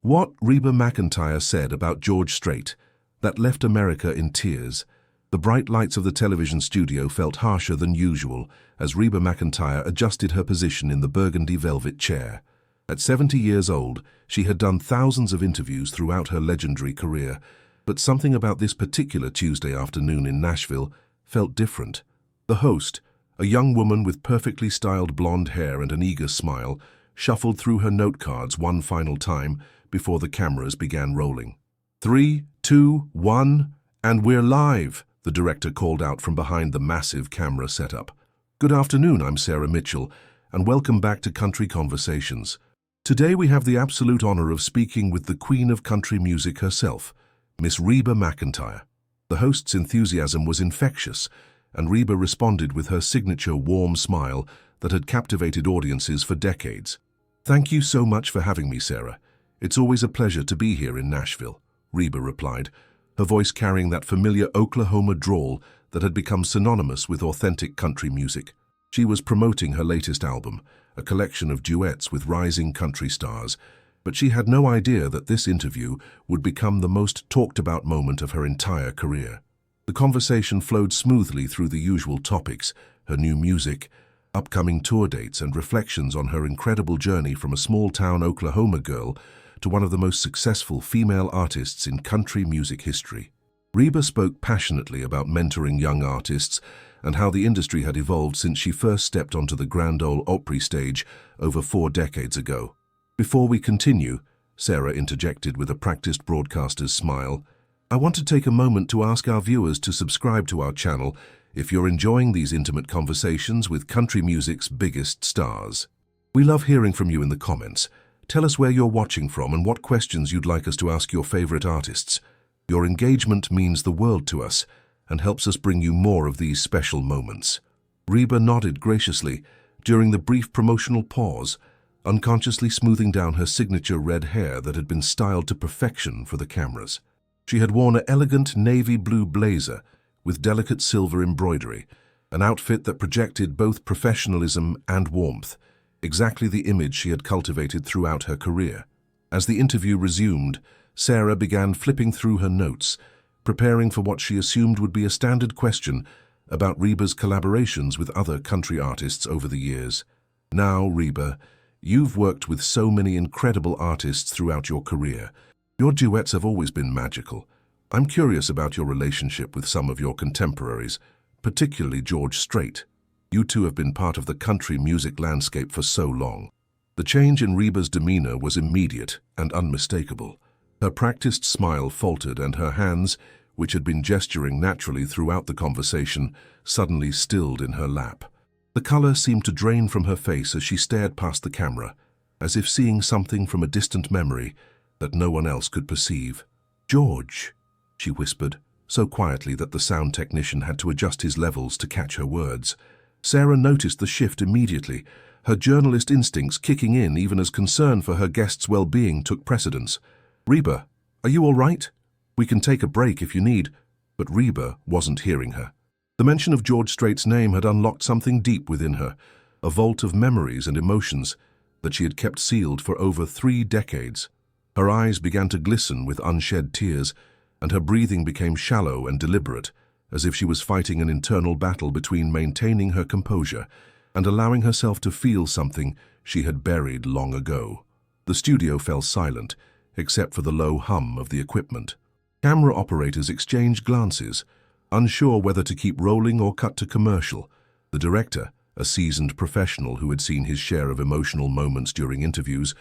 What Reba McEntire said about George Strait that left America in tears. The bright lights of the television studio felt harsher than usual as Reba McEntire adjusted her position in the burgundy velvet chair. At 70 years old, she had done thousands of interviews throughout her legendary career, but something about this particular Tuesday afternoon in Nashville felt different. The host, a young woman with perfectly styled blonde hair and an eager smile, shuffled through her note cards one final time before the cameras began rolling. 3, 2, 1, and we're live, the director called out from behind the massive camera setup. Good afternoon, I'm Sarah Mitchell, and welcome back to Country Conversations. Today we have the absolute honor of speaking with the queen of country music herself, Miss Reba McEntire. The host's enthusiasm was infectious, and Reba responded with her signature warm smile that had captivated audiences for decades. Thank you so much for having me, Sarah. It's always a pleasure to be here in Nashville, Reba replied, her voice carrying that familiar Oklahoma drawl that had become synonymous with authentic country music. She was promoting her latest album, a collection of duets with rising country stars, but she had no idea that this interview would become the most talked-about moment of her entire career. The conversation flowed smoothly through the usual topics, her new music, upcoming tour dates, and reflections on her incredible journey from a small-town Oklahoma girl to one of the most successful female artists in country music history. Reba spoke passionately about mentoring young artists and how the industry had evolved since she first stepped onto the Grand Ole Opry stage over 4 decades ago. Before we continue, Sarah interjected with a practiced broadcaster's smile, I want to take a moment to ask our viewers to subscribe to our channel if you're enjoying these intimate conversations with country music's biggest stars. We love hearing from you in the comments. Tell us where you're watching from and what questions you'd like us to ask your favorite artists. Your engagement means the world to us and helps us bring you more of these special moments. Reba nodded graciously during the brief promotional pause, unconsciously smoothing down her signature red hair that had been styled to perfection for the cameras. She had worn an elegant navy blue blazer with delicate silver embroidery, an outfit that projected both professionalism and warmth, exactly the image she had cultivated throughout her career. As the interview resumed, Sarah began flipping through her notes, preparing for what she assumed would be a standard question about Reba's collaborations with other country artists over the years. Now, Reba, you've worked with so many incredible artists throughout your career. Your duets have always been magical. I'm curious about your relationship with some of your contemporaries, particularly George Strait. You two have been part of the country music landscape for so long. The change in Reba's demeanor was immediate and unmistakable. Her practiced smile faltered and her hands, which had been gesturing naturally throughout the conversation, suddenly stilled in her lap. The color seemed to drain from her face as she stared past the camera, as if seeing something from a distant memory that no one else could perceive. George, she whispered, so quietly that the sound technician had to adjust his levels to catch her words. Sarah noticed the shift immediately, her journalist instincts kicking in even as concern for her guests' well-being took precedence. Reba, are you all right? We can take a break if you need. But Reba wasn't hearing her. The mention of George Strait's name had unlocked something deep within her, a vault of memories and emotions that she had kept sealed for over 3 decades. Her eyes began to glisten with unshed tears, and her breathing became shallow and deliberate, as if she was fighting an internal battle between maintaining her composure and allowing herself to feel something she had buried long ago. The studio fell silent, except for the low hum of the equipment. Camera operators exchanged glances, unsure whether to keep rolling or cut to commercial. The director, a seasoned professional who had seen his share of emotional moments during interviews,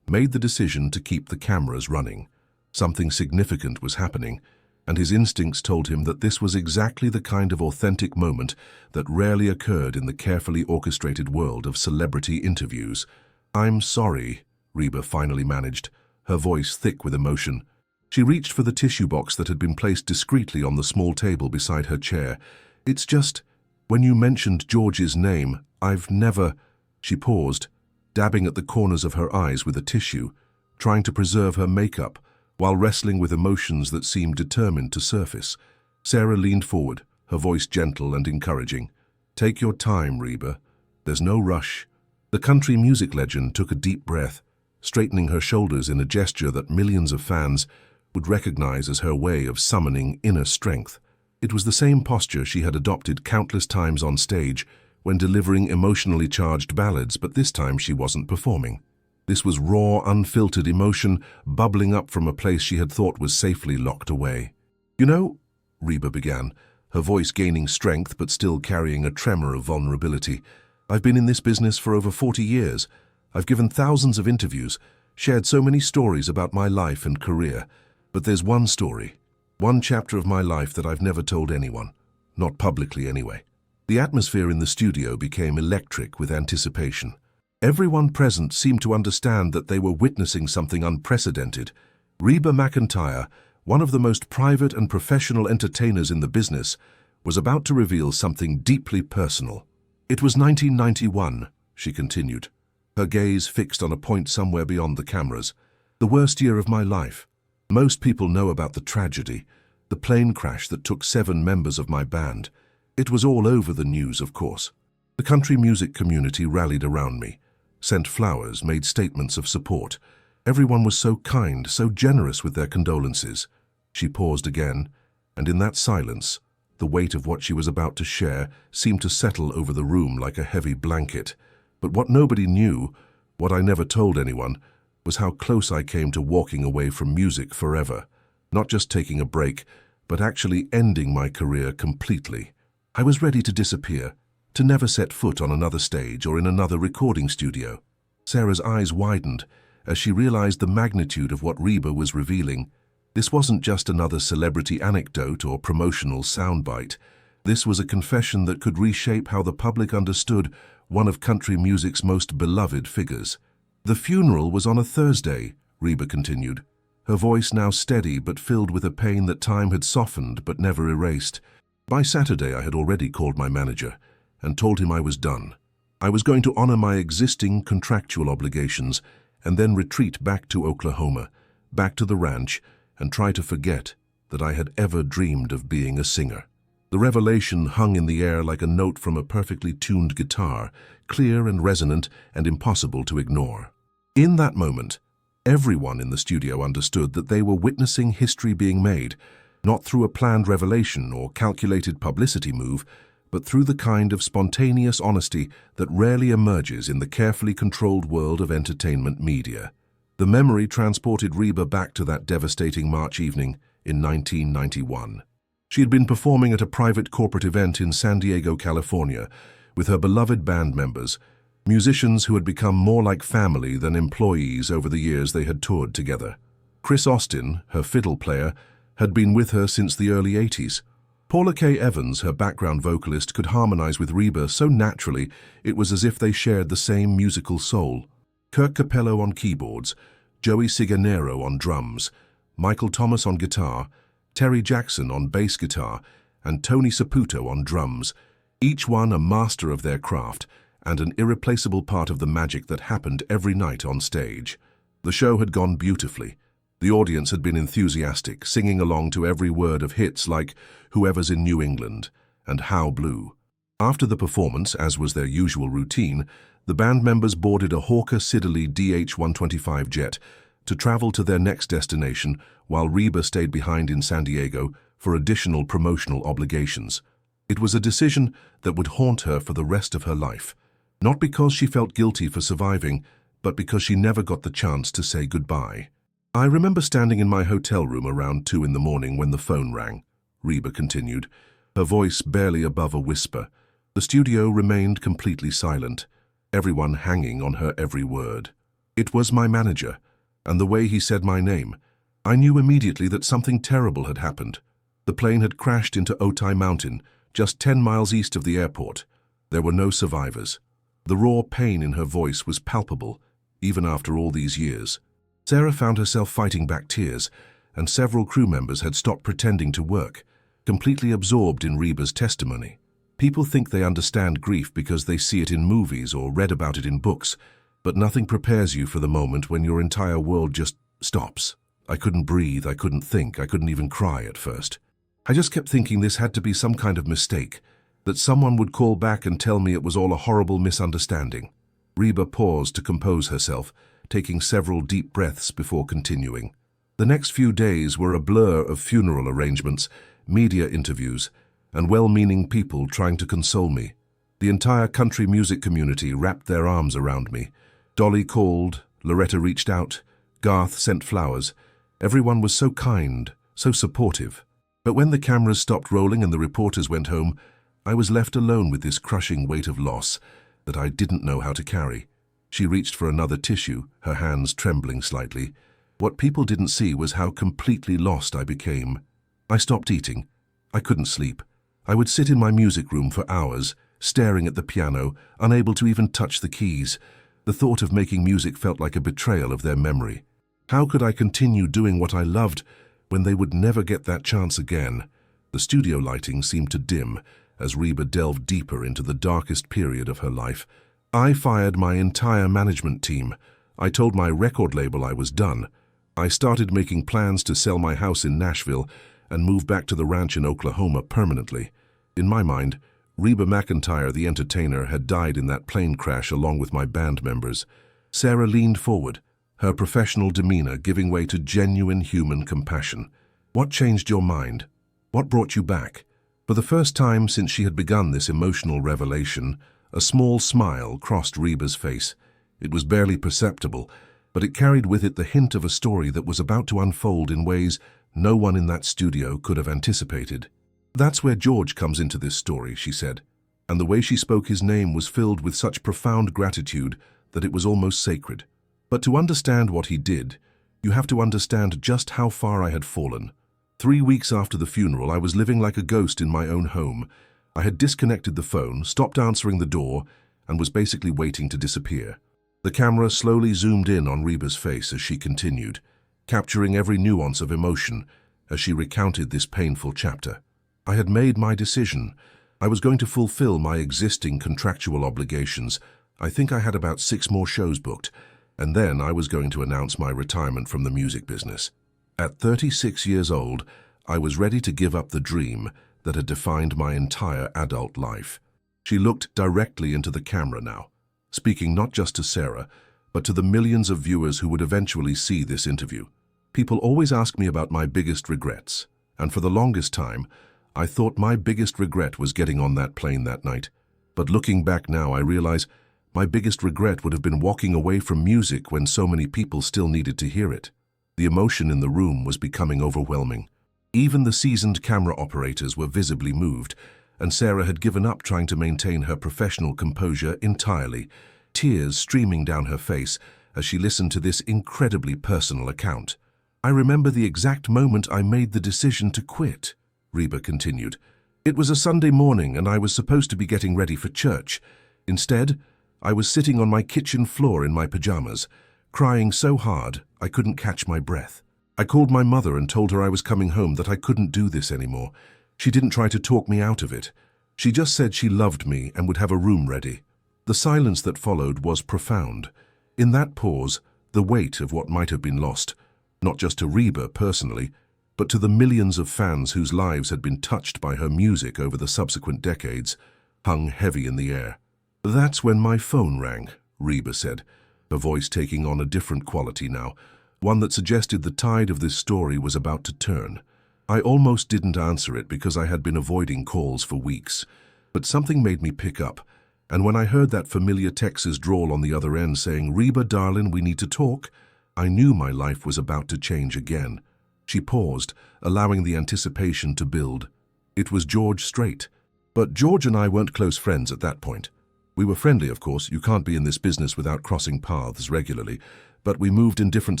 made the decision to keep the cameras running. Something significant was happening, and his instincts told him that this was exactly the kind of authentic moment that rarely occurred in the carefully orchestrated world of celebrity interviews. I'm sorry, Reba finally managed, her voice thick with emotion. She reached for the tissue box that had been placed discreetly on the small table beside her chair. It's just, when you mentioned George's name, I've never... She paused, dabbing at the corners of her eyes with a tissue, trying to preserve her makeup, while wrestling with emotions that seemed determined to surface. Sarah leaned forward, her voice gentle and encouraging. Take your time, Reba. There's no rush. The country music legend took a deep breath, straightening her shoulders in a gesture that millions of fans would recognize as her way of summoning inner strength. It was the same posture she had adopted countless times on stage when delivering emotionally charged ballads, but this time she wasn't performing. This was raw, unfiltered emotion bubbling up from a place she had thought was safely locked away. "You know," Reba began, her voice gaining strength but still carrying a tremor of vulnerability, "I've been in this business for over 40 years. I've given thousands of interviews, shared so many stories about my life and career. But there's one story, one chapter of my life that I've never told anyone, not publicly anyway." The atmosphere in the studio became electric with anticipation. Everyone present seemed to understand that they were witnessing something unprecedented. Reba McEntire, one of the most private and professional entertainers in the business, was about to reveal something deeply personal. "It was 1991, she continued, her gaze fixed on a point somewhere beyond the cameras. "The worst year of my life. Most people know about the tragedy, the plane crash that took 7 members of my band. It was all over the news, of course. The country music community rallied around me, sent flowers, made statements of support. Everyone was so kind, so generous with their condolences." She paused again, and in that silence, the weight of what she was about to share seemed to settle over the room like a heavy blanket. But what nobody knew, what I never told anyone, was how close I came to walking away from music forever. Not just taking a break, but actually ending my career completely. I was ready to disappear, to never set foot on another stage or in another recording studio. Sarah's eyes widened as she realized the magnitude of what Reba was revealing. This wasn't just another celebrity anecdote or promotional soundbite. This was a confession that could reshape how the public understood one of country music's most beloved figures. "The funeral was on a Thursday," Reba continued, her voice now steady but filled with a pain that time had softened but never erased. "By Saturday I had already called my manager and told him I was done. I was going to honor my existing contractual obligations and then retreat back to Oklahoma, back to the ranch, and try to forget that I had ever dreamed of being a singer." The revelation hung in the air like a note from a perfectly tuned guitar, clear and resonant and impossible to ignore. In that moment, everyone in the studio understood that they were witnessing history being made, not through a planned revelation or calculated publicity move, but through the kind of spontaneous honesty that rarely emerges in the carefully controlled world of entertainment media. The memory transported Reba back to that devastating March evening in 1991. She had been performing at a private corporate event in San Diego, California, with her beloved band members, musicians who had become more like family than employees over the years they had toured together. Chris Austin, her fiddle player, had been with her since the early 80s. Paula K. Evans, her background vocalist, could harmonize with Reba so naturally it was as if they shared the same musical soul. Kirk Capello on keyboards, Joey Ciganero on drums, Michael Thomas on guitar, Terry Jackson on bass guitar, and Tony Saputo on drums, each one a master of their craft and an irreplaceable part of the magic that happened every night on stage. The show had gone beautifully. The audience had been enthusiastic, singing along to every word of hits like "Whoever's in New England" and "How Blue." After the performance, as was their usual routine, the band members boarded a Hawker Siddeley DH-125 jet to travel to their next destination, while Reba stayed behind in San Diego for additional promotional obligations. It was a decision that would haunt her for the rest of her life, not because she felt guilty for surviving, but because she never got the chance to say goodbye. "I remember standing in my hotel room around 2 in the morning when the phone rang," Reba continued, her voice barely above a whisper. The studio remained completely silent, everyone hanging on her every word. "It was my manager, and the way he said my name, I knew immediately that something terrible had happened. The plane had crashed into Otay Mountain, just 10 miles east of the airport. There were no survivors." The raw pain in her voice was palpable, even after all these years. Sarah found herself fighting back tears, and several crew members had stopped pretending to work, completely absorbed in Reba's testimony. People think they understand grief because they see it in movies or read about it in books, but nothing prepares you for the moment when your entire world just stops. I couldn't breathe, I couldn't think, I couldn't even cry at first. I just kept thinking this had to be some kind of mistake, that someone would call back and tell me it was all a horrible misunderstanding. Reba paused to compose herself, taking several deep breaths before continuing. The next few days were a blur of funeral arrangements, media interviews, and well-meaning people trying to console me. The entire country music community wrapped their arms around me. Dolly called, Loretta reached out, Garth sent flowers. Everyone was so kind, so supportive. But when the cameras stopped rolling and the reporters went home, I was left alone with this crushing weight of loss that I didn't know how to carry. She reached for another tissue, her hands trembling slightly. What people didn't see was how completely lost I became. I stopped eating. I couldn't sleep. I would sit in my music room for hours, staring at the piano, unable to even touch the keys. The thought of making music felt like a betrayal of their memory. How could I continue doing what I loved when they would never get that chance again? The studio lighting seemed to dim as Reba delved deeper into the darkest period of her life. I fired my entire management team. I told my record label I was done. I started making plans to sell my house in Nashville and move back to the ranch in Oklahoma permanently. In my mind, Reba McEntire, the entertainer, had died in that plane crash along with my band members. Sarah leaned forward, her professional demeanor giving way to genuine human compassion. What changed your mind? What brought you back? For the first time since she had begun this emotional revelation, a small smile crossed Reba's face. It was barely perceptible, but it carried with it the hint of a story that was about to unfold in ways no one in that studio could have anticipated. That's where George comes into this story, she said, and the way she spoke his name was filled with such profound gratitude that it was almost sacred. But to understand what he did, you have to understand just how far I had fallen. 3 weeks after the funeral, I was living like a ghost in my own home. I had disconnected the phone, stopped answering the door, and was basically waiting to disappear. The camera slowly zoomed in on Reba's face as she continued, capturing every nuance of emotion as she recounted this painful chapter. I had made my decision. I was going to fulfill my existing contractual obligations. I think I had about 6 more shows booked, and then I was going to announce my retirement from the music business. At 36 years old, I was ready to give up the dream that had defined my entire adult life. She looked directly into the camera now, speaking not just to Sarah, but to the millions of viewers who would eventually see this interview. People always ask me about my biggest regrets, and for the longest time, I thought my biggest regret was getting on that plane that night. But looking back now, I realize my biggest regret would have been walking away from music when so many people still needed to hear it. The emotion in the room was becoming overwhelming. Even the seasoned camera operators were visibly moved, and Sarah had given up trying to maintain her professional composure entirely, tears streaming down her face as she listened to this incredibly personal account. I remember the exact moment I made the decision to quit, Reba continued. It was a Sunday morning and I was supposed to be getting ready for church. Instead, I was sitting on my kitchen floor in my pajamas, crying so hard I couldn't catch my breath. I called my mother and told her I was coming home, that I couldn't do this anymore. She didn't try to talk me out of it. She just said she loved me and would have a room ready. The silence that followed was profound. In that pause, the weight of what might have been lost, not just to Reba personally, but to the millions of fans whose lives had been touched by her music over the subsequent decades, hung heavy in the air. That's when my phone rang, Reba said, her voice taking on a different quality now, one that suggested the tide of this story was about to turn. I almost didn't answer it because I had been avoiding calls for weeks, but something made me pick up, and when I heard that familiar Texas drawl on the other end saying, "Reba, darling, we need to talk," I knew my life was about to change again. She paused, allowing the anticipation to build. It was George Strait. But George and I weren't close friends at that point. We were friendly, of course. You can't be in this business without crossing paths regularly. But we moved in different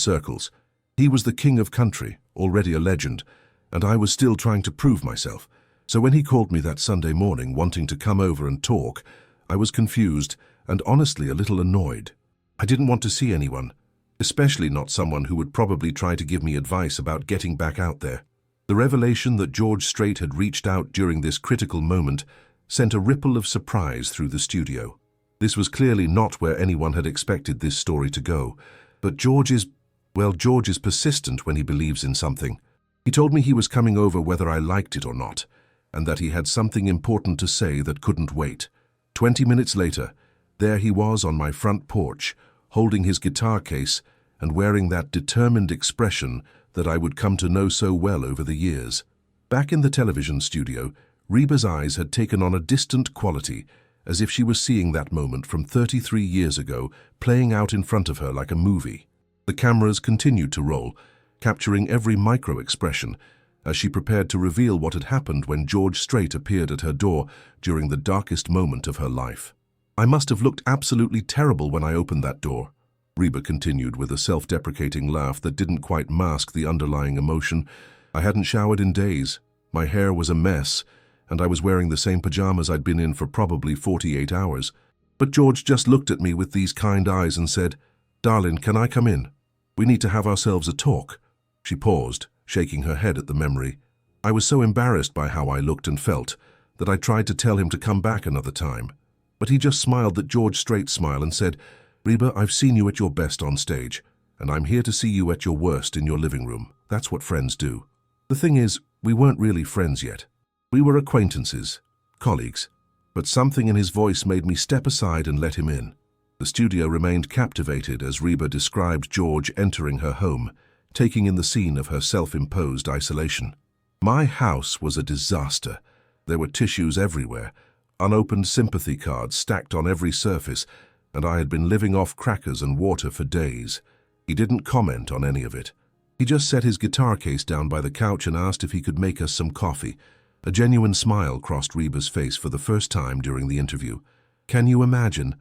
circles. He was the king of country, already a legend, and I was still trying to prove myself. So when he called me that Sunday morning wanting to come over and talk, I was confused and honestly a little annoyed. I didn't want to see anyone, especially not someone who would probably try to give me advice about getting back out there. The revelation that George Strait had reached out during this critical moment sent a ripple of surprise through the studio. This was clearly not where anyone had expected this story to go, but George is persistent when he believes in something. He told me he was coming over whether I liked it or not, and that he had something important to say that couldn't wait. 20 minutes later, there he was on my front porch, holding his guitar case and wearing that determined expression that I would come to know so well over the years. Back in the television studio, Reba's eyes had taken on a distant quality, as if she was seeing that moment from 33 years ago playing out in front of her like a movie. The cameras continued to roll, capturing every micro-expression, as she prepared to reveal what had happened when George Strait appeared at her door during the darkest moment of her life. "I must have looked absolutely terrible when I opened that door," Reba continued with a self-deprecating laugh that didn't quite mask the underlying emotion. "I hadn't showered in days, my hair was a mess, and I was wearing the same pajamas I'd been in for probably 48 hours. But George just looked at me with these kind eyes and said, 'Darling, can I come in? We need to have ourselves a talk.'" She paused, shaking her head at the memory. "I was so embarrassed by how I looked and felt that I tried to tell him to come back another time. But he just smiled that George Strait smile and said, 'Reba, I've seen you at your best on stage, and I'm here to see you at your worst in your living room. That's what friends do.' The thing is, we weren't really friends yet. We were acquaintances, colleagues, but something in his voice made me step aside and let him in." The studio remained captivated as Reba described George entering her home, taking in the scene of her self-imposed isolation. "My house was a disaster. There were tissues everywhere, unopened sympathy cards stacked on every surface, and I had been living off crackers and water for days." He didn't comment on any of it. He just set his guitar case down by the couch and asked if he could make us some coffee. A genuine smile crossed Reba's face for the first time during the interview. Can you imagine?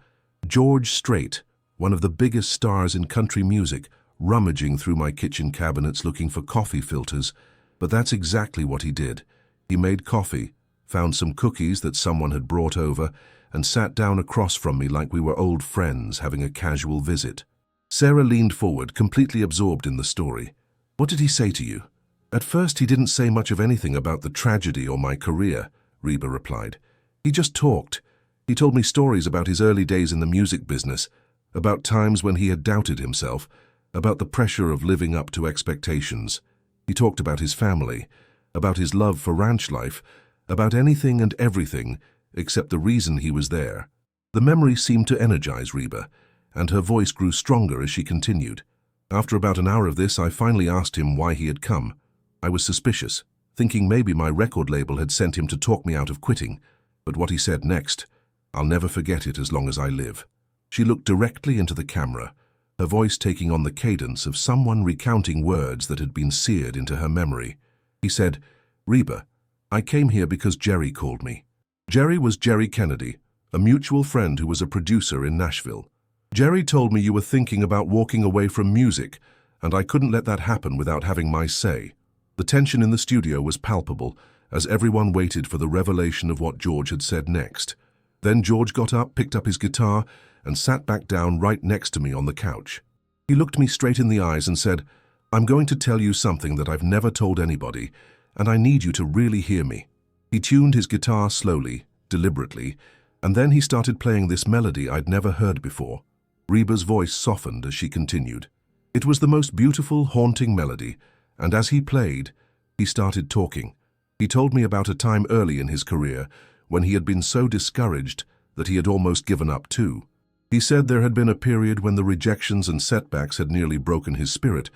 George Strait, one of the biggest stars in country music, rummaging through my kitchen cabinets looking for coffee filters. But that's exactly what he did. He made coffee, found some cookies that someone had brought over, and sat down across from me like we were old friends having a casual visit. Sarah leaned forward, completely absorbed in the story. "What did he say to you?" "At first he didn't say much of anything about the tragedy or my career," Reba replied. "He just talked. He told me stories about his early days in the music business, about times when he had doubted himself, about the pressure of living up to expectations. He talked about his family, about his love for ranch life, about anything and everything except the reason he was there." The memory seemed to energize Reba, and her voice grew stronger as she continued. "After about an hour of this, I finally asked him why he had come. I was suspicious, thinking maybe my record label had sent him to talk me out of quitting, but what he said next, I'll never forget it as long as I live." She looked directly into the camera, her voice taking on the cadence of someone recounting words that had been seared into her memory. He said, "Reba, I came here because Jerry called me." Jerry was Jerry Kennedy, a mutual friend who was a producer in Nashville. "Jerry told me you were thinking about walking away from music, and I couldn't let that happen without having my say." The tension in the studio was palpable as everyone waited for the revelation of what George had said next. Then George got up, picked up his guitar, and sat back down right next to me on the couch. He looked me straight in the eyes and said, "I'm going to tell you something that I've never told anybody, and I need you to really hear me." He tuned his guitar slowly, deliberately, and then he started playing this melody I'd never heard before. Reba's voice softened as she continued. It was the most beautiful, haunting melody, and as he played, he started talking. He told me about a time early in his career when he had been so discouraged that he had almost given up too. He said there had been a period when the rejections and setbacks had nearly broken his spirit,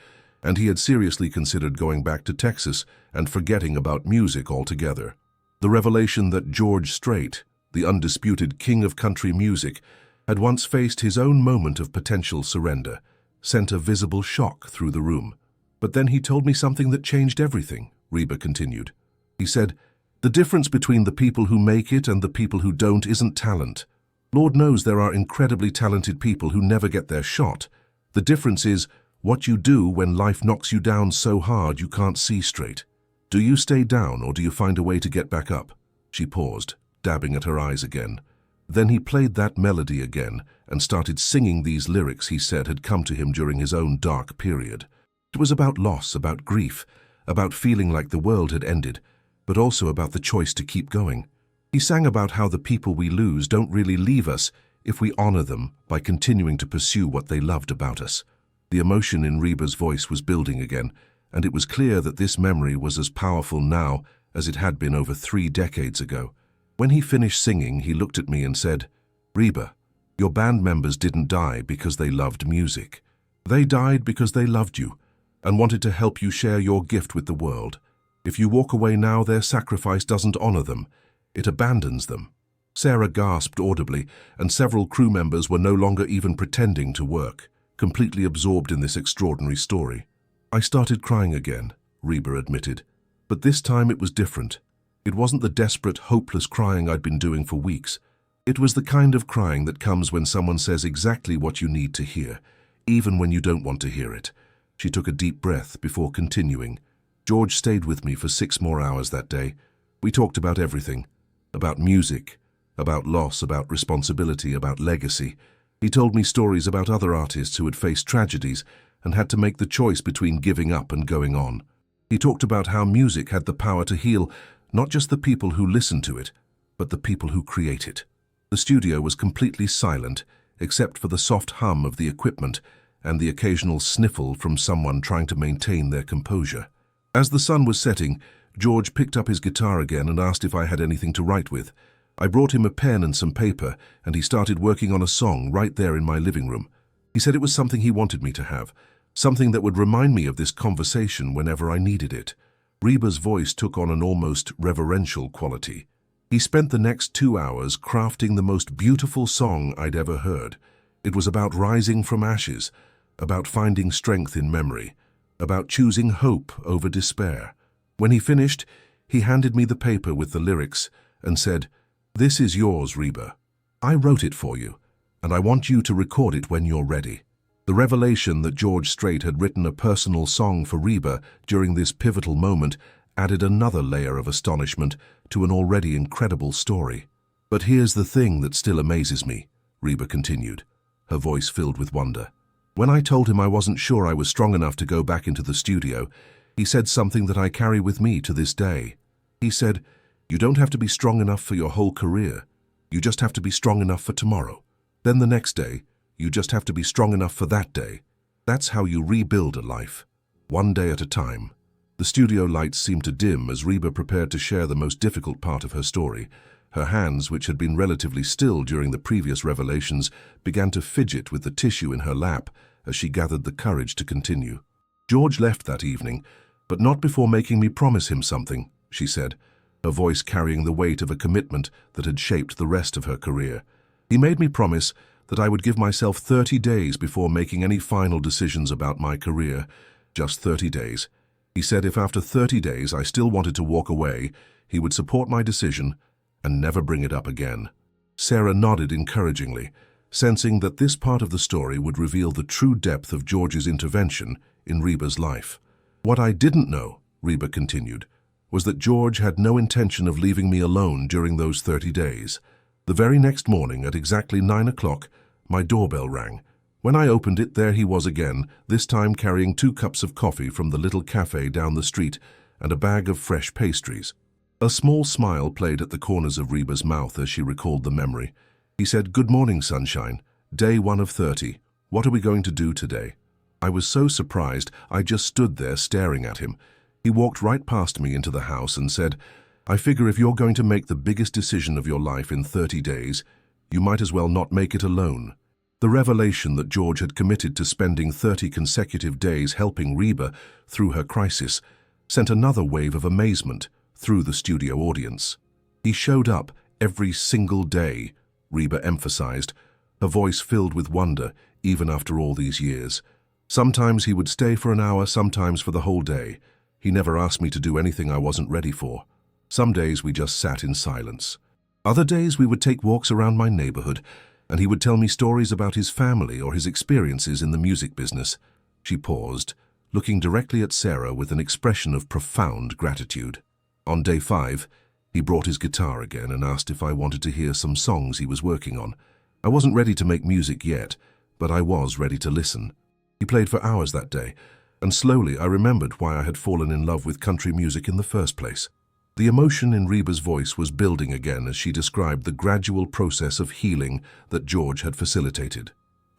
and he had seriously considered going back to Texas and forgetting about music altogether. The revelation that George Strait, the undisputed king of country music, had once faced his own moment of potential surrender, sent a visible shock through the room. "But then he told me something that changed everything," Reba continued. He said, "The difference between the people who make it and the people who don't isn't talent. Lord knows there are incredibly talented people who never get their shot. The difference is what you do when life knocks you down so hard you can't see straight. Do you stay down or do you find a way to get back up?" She paused, dabbing at her eyes again. Then he played that melody again and started singing these lyrics he said had come to him during his own dark period. It was about loss, about grief, about feeling like the world had ended, but also about the choice to keep going. He sang about how the people we lose don't really leave us if we honor them by continuing to pursue what they loved about us. The emotion in Reba's voice was building again, and it was clear that this memory was as powerful now as it had been over 3 decades ago. When he finished singing, he looked at me and said, "Reba, Your band members didn't die because they loved music. They died because they loved you and wanted to help you share your gift with the world. If you walk away now, their sacrifice doesn't honor them. It abandons them." Sarah gasped audibly, and several crew members were no longer even pretending to work, completely absorbed in this extraordinary story. "I started crying again," Reba admitted. "But this time it was different. It wasn't the desperate, hopeless crying I'd been doing for weeks. It was the kind of crying that comes when someone says exactly what you need to hear, even when you don't want to hear it." She took a deep breath before continuing. "George stayed with me for 6 more hours that day. We talked about everything. About music, about loss, about responsibility, about legacy. He told me stories about other artists who had faced tragedies and had to make the choice between giving up and going on. He talked about how music had the power to heal not just the people who listen to it, but the people who create it. The studio was completely silent, except for the soft hum of the equipment and the occasional sniffle from someone trying to maintain their composure. As the sun was setting, George picked up his guitar again and asked if I had anything to write with. I brought him a pen and some paper, and he started working on a song right there in my living room. He said it was something he wanted me to have, something that would remind me of this conversation whenever I needed it. Reba's voice took on an almost reverential quality. He spent the next 2 hours crafting the most beautiful song I'd ever heard. It was about rising from ashes, about finding strength in memory, about choosing hope over despair. When he finished, he handed me the paper with the lyrics and said, "This is yours, Reba. I wrote it for you, and I want you to record it when you're ready." The revelation that George Strait had written a personal song for Reba during this pivotal moment added another layer of astonishment to an already incredible story. "But here's the thing that still amazes me," Reba continued, her voice filled with wonder. "When I told him I wasn't sure I was strong enough to go back into the studio, he said something that I carry with me to this day. He said, 'You don't have to be strong enough for your whole career. You just have to be strong enough for tomorrow. Then the next day, you just have to be strong enough for that day.' That's how you rebuild a life, one day at a time." The studio lights seemed to dim as Reba prepared to share the most difficult part of her story. Her hands, which had been relatively still during the previous revelations, began to fidget with the tissue in her lap as she gathered the courage to continue. "George left that evening, but not before making me promise him something," she said, her voice carrying the weight of a commitment that had shaped the rest of her career. "He made me promise that I would give myself 30 days before making any final decisions about my career. Just 30 days. He said if after 30 days I still wanted to walk away, he would support my decision and never bring it up again." Sarah nodded encouragingly, sensing that this part of the story would reveal the true depth of George's intervention in Reba's life. "What I didn't know," Reba continued, "was that George had no intention of leaving me alone during those 30 days. The very next morning at exactly 9 o'clock, my doorbell rang. When I opened it, there he was again, this time carrying 2 cups of coffee from the little cafe down the street and a bag of fresh pastries. A small smile played at the corners of Reba's mouth as she recalled the memory. He said, "Good morning, sunshine. Day 1 of 30. What are we going to do today?" I was so surprised, I just stood there staring at him. He walked right past me into the house and said, "I figure if you're going to make the biggest decision of your life in 30 days, you might as well not make it alone." The revelation that George had committed to spending 30 consecutive days helping Reba through her crisis sent another wave of amazement through the studio audience. "He showed up every single day," Reba emphasized, her voice filled with wonder even after all these years. "Sometimes he would stay for an hour, sometimes for the whole day. He never asked me to do anything I wasn't ready for. Some days we just sat in silence. Other days we would take walks around my neighborhood, and he would tell me stories about his family or his experiences in the music business." She paused, looking directly at Sarah with an expression of profound gratitude. On day 5, he brought his guitar again and asked if I wanted to hear some songs he was working on. I wasn't ready to make music yet, but I was ready to listen. He played for hours that day, and slowly I remembered why I had fallen in love with country music in the first place. The emotion in Reba's voice was building again as she described the gradual process of healing that George had facilitated.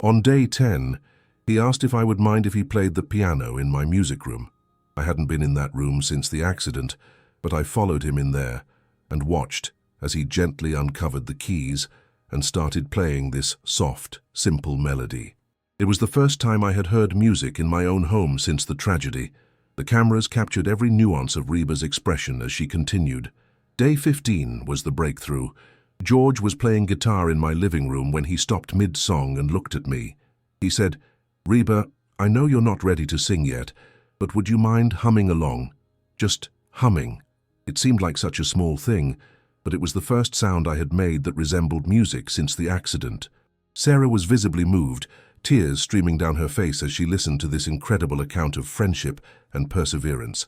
On day 10, he asked if I would mind if he played the piano in my music room. I hadn't been in that room since the accident, but I followed him in there and watched as he gently uncovered the keys and started playing this soft, simple melody. It was the first time I had heard music in my own home since the tragedy. The cameras captured every nuance of Reba's expression as she continued. Day 15 was the breakthrough. George was playing guitar in my living room when he stopped mid-song and looked at me. He said, "Reba, I know you're not ready to sing yet, but would you mind humming along? Just humming." It seemed like such a small thing, but it was the first sound I had made that resembled music since the accident. Sarah was visibly moved, tears streaming down her face as she listened to this incredible account of friendship and perseverance.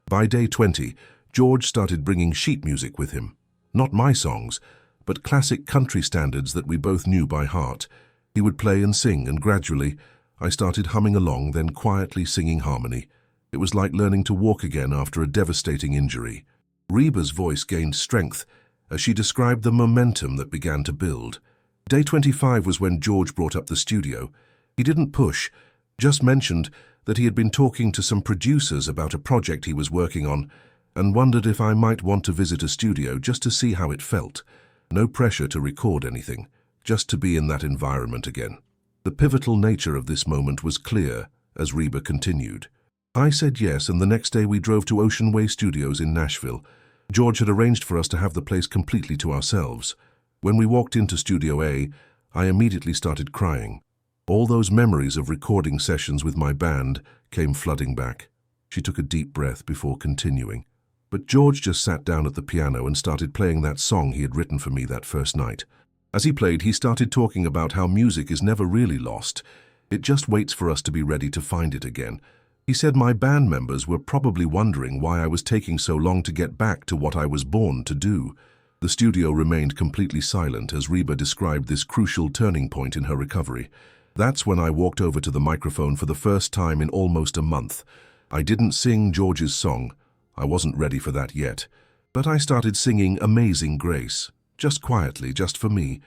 By day 20, George started bringing sheet music with him. Not my songs, but classic country standards that we both knew by heart. He would play and sing, and gradually, I started humming along, then quietly singing harmony. It was like learning to walk again after a devastating injury. Reba's voice gained strength as she described the momentum that began to build. Day 25 was when George brought up the studio. He didn't push, just mentioned that he had been talking to some producers about a project he was working on and wondered if I might want to visit a studio just to see how it felt. No pressure to record anything, just to be in that environment again. The pivotal nature of this moment was clear as Reba continued. I said yes, and the next day we drove to Ocean Way Studios in Nashville. George had arranged for us to have the place completely to ourselves. When we walked into Studio A, I immediately started crying. All those memories of recording sessions with my band came flooding back. She took a deep breath before continuing. But George just sat down at the piano and started playing that song he had written for me that first night. As he played, he started talking about how music is never really lost. It just waits for us to be ready to find it again. He said my band members were probably wondering why I was taking so long to get back to what I was born to do. The studio remained completely silent as Reba described this crucial turning point in her recovery. That's when I walked over to the microphone for the first time in almost a month. I didn't sing George's song. I wasn't ready for that yet. But I started singing Amazing Grace, just quietly, just for me.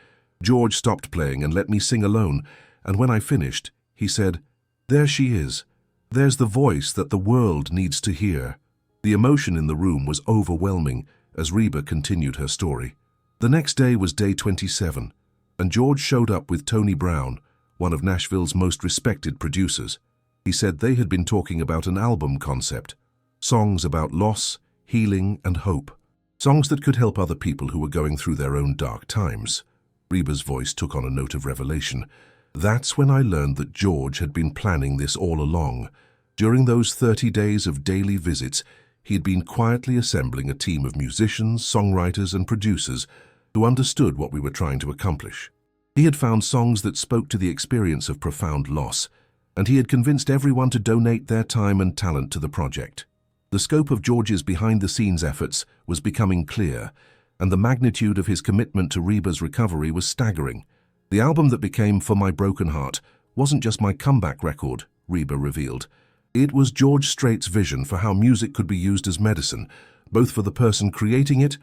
George stopped playing and let me sing alone, and when I finished, he said, "There she is. There's the voice that the world needs to hear." The emotion in the room was overwhelming as Reba continued her story. The next day was day 27, and George showed up with Tony Brown, one of Nashville's most respected producers. He said they had been talking about an album concept, songs about loss, healing, and hope. Songs that could help other people who were going through their own dark times. Reba's voice took on a note of revelation. That's when I learned that George had been planning this all along. During those 30 days of daily visits, he had been quietly assembling a team of musicians, songwriters, and producers who understood what we were trying to accomplish. He had found songs that spoke to the experience of profound loss, and he had convinced everyone to donate their time and talent to the project. The scope of George's behind-the-scenes efforts was becoming clear, and the magnitude of his commitment to Reba's recovery was staggering. The album that became For My Broken Heart wasn't just my comeback record, Reba revealed. It was George Strait's vision for how music could be used as medicine, both for the person creating it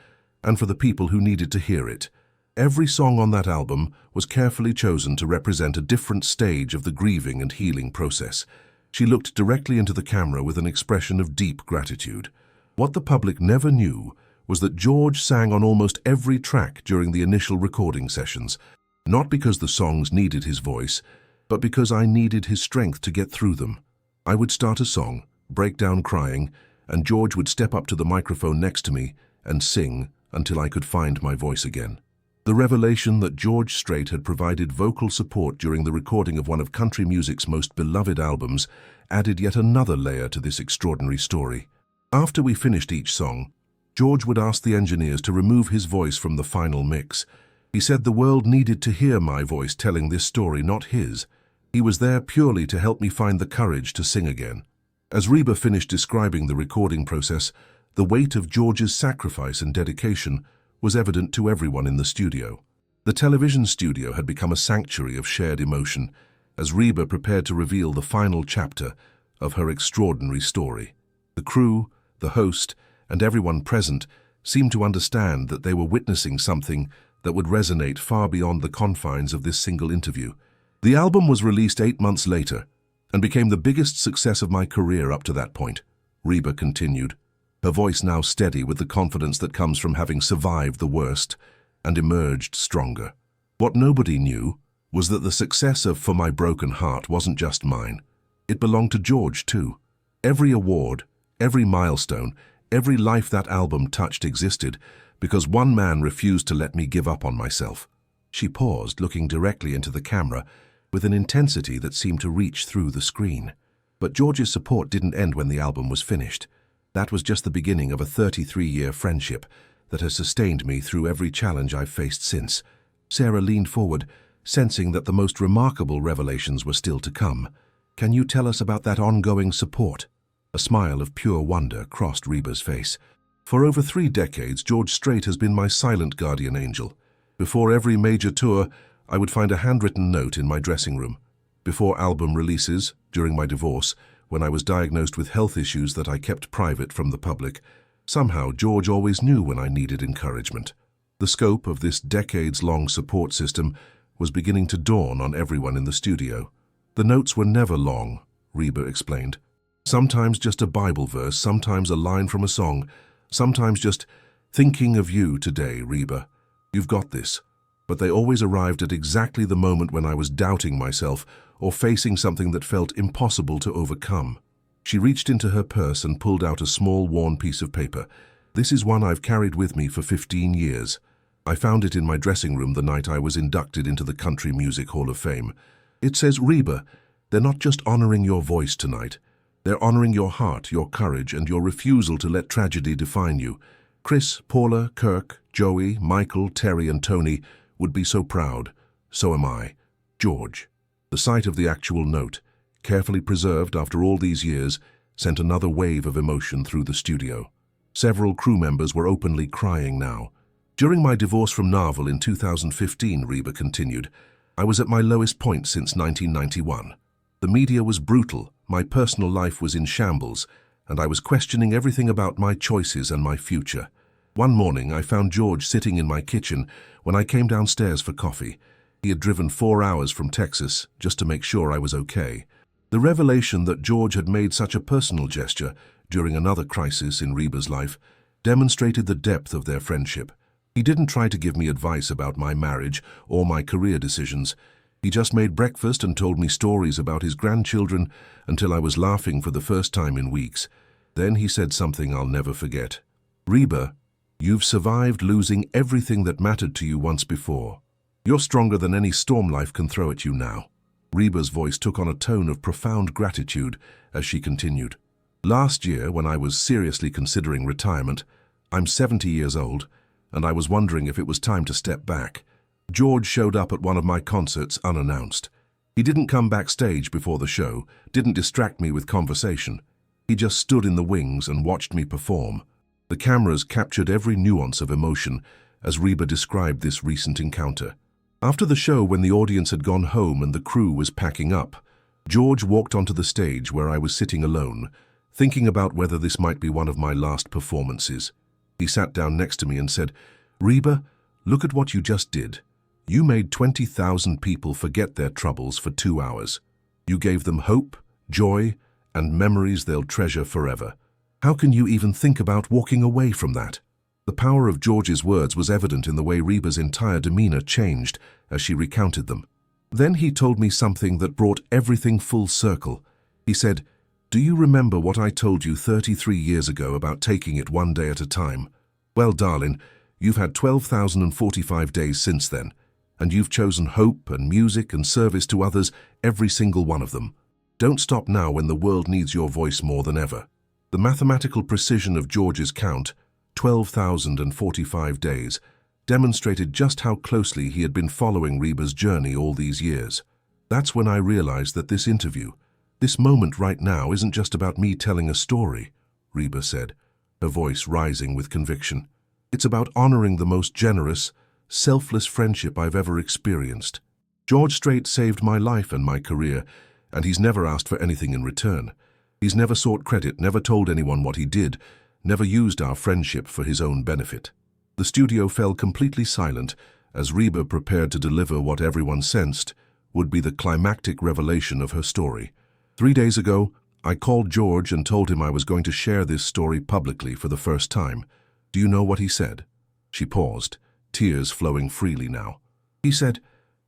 and for the people who needed to hear it. Every song on that album was carefully chosen to represent a different stage of the grieving and healing process. She looked directly into the camera with an expression of deep gratitude. What the public never knew was that George sang on almost every track during the initial recording sessions, not because the songs needed his voice, but because I needed his strength to get through them. I would start a song, break down crying, and George would step up to the microphone next to me and sing until I could find my voice again. The revelation that George Strait had provided vocal support during the recording of one of country music's most beloved albums added yet another layer to this extraordinary story. After we finished each song, George would ask the engineers to remove his voice from the final mix. He said the world needed to hear my voice telling this story, not his. He was there purely to help me find the courage to sing again. As Reba finished describing the recording process, the weight of George's sacrifice and dedication was evident to everyone in the studio. The television studio had become a sanctuary of shared emotion as Reba prepared to reveal the final chapter of her extraordinary story. The crew, the host, and everyone present seemed to understand that they were witnessing something that would resonate far beyond the confines of this single interview. The album was released 8 months later and became the biggest success of my career up to that point, Reba continued, her voice now steady with the confidence that comes from having survived the worst and emerged stronger. What nobody knew was that the success of For My Broken Heart wasn't just mine. It belonged to George, too. Every award, every milestone, every life that album touched existed because one man refused to let me give up on myself. She paused, looking directly into the camera with an intensity that seemed to reach through the screen. But George's support didn't end when the album was finished. That was just the beginning of a 33-year friendship that has sustained me through every challenge I've faced since. Sarah leaned forward, sensing that the most remarkable revelations were still to come. Can you tell us about that ongoing support? A smile of pure wonder crossed Reba's face. For over 3 decades, George Strait has been my silent guardian angel. Before every major tour, I would find a handwritten note in my dressing room. Before album releases, during my divorce, when I was diagnosed with health issues that I kept private from the public, somehow George always knew when I needed encouragement. The scope of this decades-long support system was beginning to dawn on everyone in the studio. The notes were never long, Reba explained. Sometimes just a Bible verse, sometimes a line from a song, sometimes just thinking of you today, Reba. You've got this. But they always arrived at exactly the moment when I was doubting myself or facing something that felt impossible to overcome. She reached into her purse and pulled out a small, worn piece of paper. This is one I've carried with me for 15 years. I found it in my dressing room the night I was inducted into the Country Music Hall of Fame. It says, Reba, they're not just honoring your voice tonight. They're honoring your heart, your courage, and your refusal to let tragedy define you. Chris, Paula, Kirk, Joey, Michael, Terry, and Tony would be so proud. So am I. George. The sight of the actual note, carefully preserved after all these years, sent another wave of emotion through the studio. Several crew members were openly crying now. During my divorce from Narvel in 2015, Reba continued, I was at my lowest point since 1991. The media was brutal, my personal life was in shambles, and I was questioning everything about my choices and my future. One morning, I found George sitting in my kitchen when I came downstairs for coffee. He had driven 4 hours from Texas just to make sure I was okay. The revelation that George had made such a personal gesture during another crisis in Reba's life demonstrated the depth of their friendship. He didn't try to give me advice about my marriage or my career decisions. He just made breakfast and told me stories about his grandchildren until I was laughing for the first time in weeks. Then he said something I'll never forget. Reba, you've survived losing everything that mattered to you once before. You're stronger than any storm life can throw at you now. Reba's voice took on a tone of profound gratitude as she continued. Last year, when I was seriously considering retirement, I'm 70 years old, and I was wondering if it was time to step back. George showed up at one of my concerts unannounced. He didn't come backstage before the show, didn't distract me with conversation. He just stood in the wings and watched me perform. The cameras captured every nuance of emotion as Reba described this recent encounter. After the show, when the audience had gone home and the crew was packing up, George walked onto the stage where I was sitting alone, thinking about whether this might be one of my last performances. He sat down next to me and said, Reba, look at what you just did. You made 20,000 people forget their troubles for 2 hours. You gave them hope, joy, and memories they'll treasure forever. How can you even think about walking away from that? The power of George's words was evident in the way Reba's entire demeanor changed as she recounted them. Then he told me something that brought everything full circle. He said, do you remember what I told you 33 years ago about taking it one day at a time? Well, darling, you've had 12,045 days since then, and you've chosen hope and music and service to others, every single one of them. Don't stop now when the world needs your voice more than ever. The mathematical precision of George's count, 12,045 days, demonstrated just how closely he had been following Reba's journey all these years. That's when I realized that this interview, this moment right now, isn't just about me telling a story, Reba said, her voice rising with conviction. It's about honoring the most generous, selfless friendship I've ever experienced. George Strait saved my life and my career, and he's never asked for anything in return. He's never sought credit, never told anyone what he did, never used our friendship for his own benefit. The studio fell completely silent as Reba prepared to deliver what everyone sensed would be the climactic revelation of her story. 3 days ago, I called George and told him I was going to share this story publicly for the first time. Do you know what he said? She paused, tears flowing freely now. He said,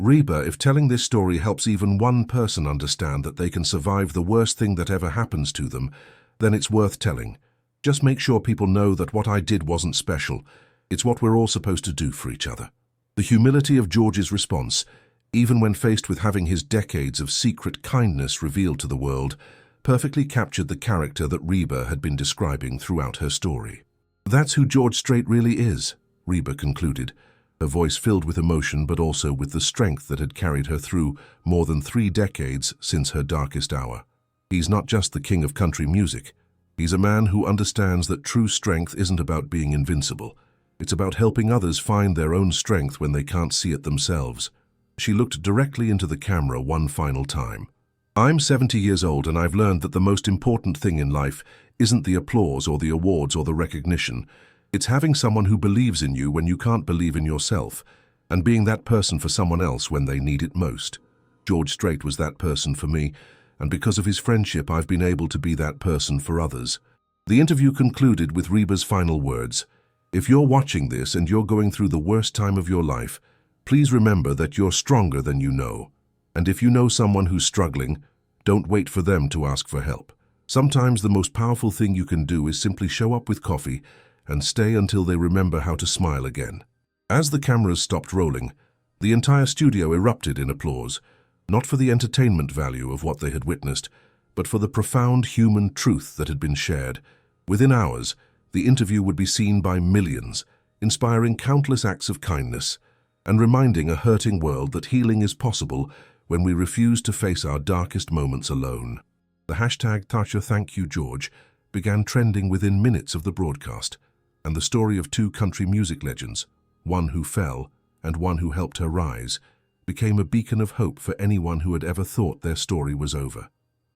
Reba, if telling this story helps even one person understand that they can survive the worst thing that ever happens to them, then it's worth telling. Just make sure people know that what I did wasn't special. It's what we're all supposed to do for each other. The humility of George's response, even when faced with having his decades of secret kindness revealed to the world, perfectly captured the character that Reba had been describing throughout her story. That's who George Strait really is, Reba concluded, her voice filled with emotion but also with the strength that had carried her through more than 3 decades since her darkest hour. He's not just the king of country music. He's a man who understands that true strength isn't about being invincible. It's about helping others find their own strength when they can't see it themselves. She looked directly into the camera one final time. I'm 70 years old and I've learned that the most important thing in life isn't the applause or the awards or the recognition. It's having someone who believes in you when you can't believe in yourself, and being that person for someone else when they need it most. George Strait was that person for me, and because of his friendship I've been able to be that person for others. The interview concluded with Reba's final words. If you're watching this and you're going through the worst time of your life, please remember that you're stronger than you know. And if you know someone who's struggling, don't wait for them to ask for help. Sometimes the most powerful thing you can do is simply show up with coffee and stay until they remember how to smile again. As the cameras stopped rolling, the entire studio erupted in applause, not for the entertainment value of what they had witnessed, but for the profound human truth that had been shared. Within hours, the interview would be seen by millions, inspiring countless acts of kindness, and reminding a hurting world that healing is possible when we refuse to face our darkest moments alone. The hashtag #ThankYouGeorge began trending within minutes of the broadcast, and the story of 2 country music legends, one who fell and one who helped her rise, became a beacon of hope for anyone who had ever thought their story was over.